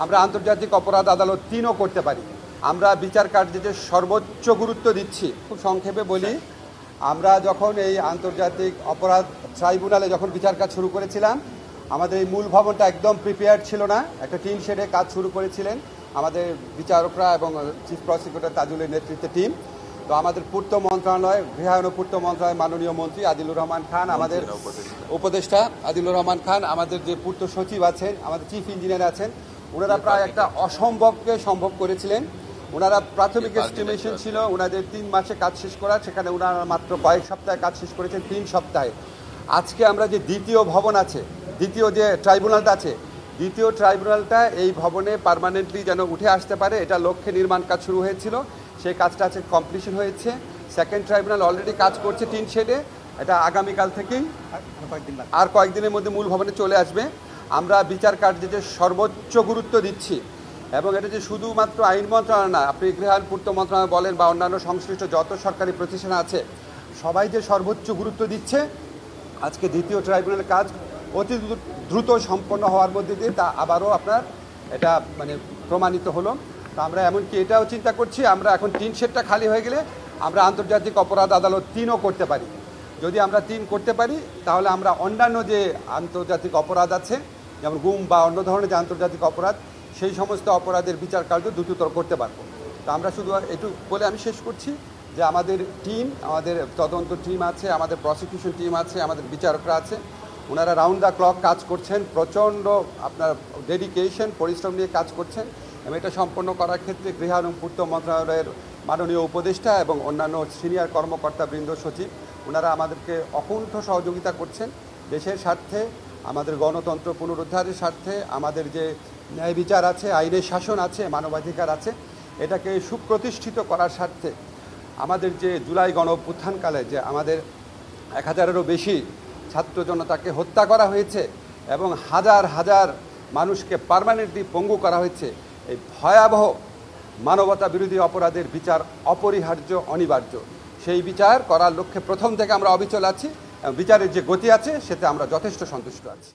আমরা আন্তর্জাতিক অপরাধ আদালত ৩ও করতে পারি। আমরা বিচার কার্যে সর্বোচ্চ গুরুত্ব দিচ্ছি। খুব সংক্ষেপে বলি, আমরা যখন এই আন্তর্জাতিক অপরাধ ট্রাইব্যুনালে যখন বিচার কাজ শুরু করেছিলাম, আমাদের এই মূল ভবনটা একদম প্রিপেয়ার্ড ছিল না। একটা টিন শেডে কাজ শুরু করেছিলেন আমাদের বিচারকরা এবং চিফ প্রসিকিউটর তাজুলের নেতৃত্বে টিম। তো আমাদের পূর্ত মন্ত্রণালয়, গৃহায়ন পূর্ত মন্ত্রণালয় মাননীয় মন্ত্রী আদিলুর রহমান খান, আমাদের উপদেষ্টা আদিলুর রহমান খান, আমাদের যে পূর্ত সচিব আছেন, আমাদের চিফ ইঞ্জিনিয়ার আছেন, ওনারা প্রায় একটা অসম্ভবকে সম্ভব করেছিলেন। ওনারা প্রাথমিক এস্টিমেশন ছিল ওনাদের 3 মাসে কাজ শেষ করা, সেখানে ওনারা মাত্র কয়েক সপ্তাহে কাজ শেষ করেছেন 3 সপ্তাহে। আজকে আমরা যে দ্বিতীয় ভবন আছে, দ্বিতীয় যে ট্রাইব্যুনালটা আছে, দ্বিতীয় ট্রাইব্যুনালটা এই ভবনে পার্মানেন্টলি যেন উঠে আসতে পারে, এটা লক্ষ্যে নির্মাণ কাজ শুরু হয়েছিল, সেই কাজটা আছে কমপ্লিশন হয়েছে। সেকেন্ড ট্রাইব্যুনাল অলরেডি কাজ করছে টিন শেডে, এটা আগামীকাল থেকেই আর কয়েকদিনের মধ্যে মূল ভবনে চলে আসবে। আমরা বিচার কার্যে সর্বোচ্চ গুরুত্ব দিচ্ছি এবং এটা যে শুধুমাত্র আইন মন্ত্রণালয় না, আপনি গৃহায়ন পূর্ত মন্ত্রণালয় বলেন বা অন্যান্য সংশ্লিষ্ট যত সরকারি প্রতিষ্ঠান আছে, সবাই যে সর্বোচ্চ গুরুত্ব দিচ্ছে। আজকে দ্বিতীয় ট্রাইব্যুনালের কাজ অতি দ্রুত সম্পন্ন হওয়ার মধ্যে দিয়ে তা আবারও আপনার এটা প্রমাণিত হলো। তো আমরা এমনকি এটাও চিন্তা করছি, আমরা এখন টিন শেডটা খালি হয়ে গেলে আমরা আন্তর্জাতিক অপরাধ আদালত 3ও করতে পারি। যদি আমরা 3 করতে পারি, তাহলে আমরা অন্যান্য যে আন্তর্জাতিক অপরাধ আছে, যেমন গুম বা অন্য ধরনের যে আন্তর্জাতিক অপরাধ, সেই সমস্ত অপরাধের বিচার কার্য দ্রুততর করতে পারবো। তো আমরা শুধু একটু বলে আমি শেষ করছি যে আমাদের টিম, আমাদের তদন্ত টিম আছে, আমাদের প্রসিকিউশন টিম আছে, আমাদের বিচারকরা আছে, ওনারা রাউন্ড দ্য ক্লক কাজ করছেন, প্রচণ্ড আপনার ডেডিকেশন পরিশ্রম নিয়ে কাজ করছেন এবং এটা সম্পন্ন করার ক্ষেত্রে গৃহায়ন পূর্ত মন্ত্রণালয়ের মাননীয় উপদেষ্টা এবং অন্যান্য সিনিয়র কর্মকর্তা বৃন্দ, সচিব, ওনারা আমাদেরকে অকুণ্ঠ সহযোগিতা করছেন দেশের স্বার্থে, আমাদের গণতন্ত্র পুনরুদ্ধারের স্বার্থে, আমাদের যে ন্যায় বিচার আছে, আইনের শাসন আছে, মানবাধিকার আছে, এটাকে সুপ্রতিষ্ঠিত করার স্বার্থে। আমাদের যে জুলাই গণ অভ্যুত্থানকালে যে আমাদের 1000-এরও বেশি ছাত্র জনতাকে হত্যা করা হয়েছে এবং হাজার হাজার মানুষকে পার্মানেন্টলি পঙ্গু করা হয়েছে, এই ভয়াবহ মানবতা বিরোধী অপরাধের বিচার অপরিহার্য, অনিবার্য। সেই বিচার করার লক্ষ্যে প্রথম থেকে আমরা অবিচল আছি এবং বিচারের যে গতি আছে সেতে আমরা যথেষ্ট সন্তুষ্ট আছি।